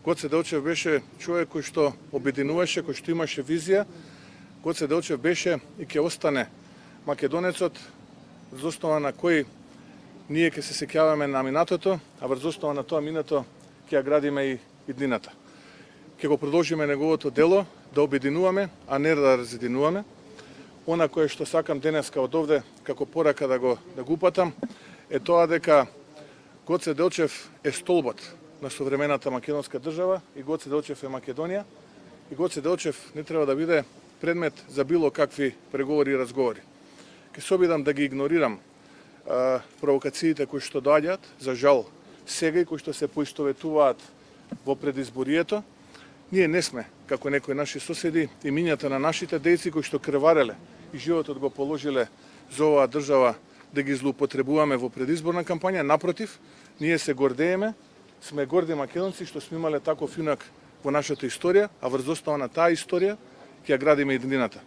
Гоце Делчев беше човек кој што обединуваше, кој што имаше визија. Гоце Делчев беше и ќе остане македонецот врз основа на кој ние ќе се сеќаваме на минатото, а врз основа на тоа минато ќе ја градиме и днината. Ќе го продолжиме неговото дело да обединуваме, а не да разединуваме. Она кое што сакам денеска од овде како порака да го упатам е тоа дека Гоце Делчев е столбот на современата македонска држава и Гоце Делчев е Македонија и Гоце Делчев не треба да биде предмет за било какви преговори и разговори. Ке се обидам да ги игнорирам провокациите кои што доаѓаат, за жал сега и кои што се поистоветуваат во предизборието. Ние не сме како некои наши соседи и минјата на нашите дејци кои што крвареле и животот го положиле за оваа држава да ги злоупотребуваме во предизборна кампања. Напротив, ние се гордееме, сме горди македонци што сме имале таков юнак во нашата историја, а врз основа на таа историја ќе ја градиме и днината.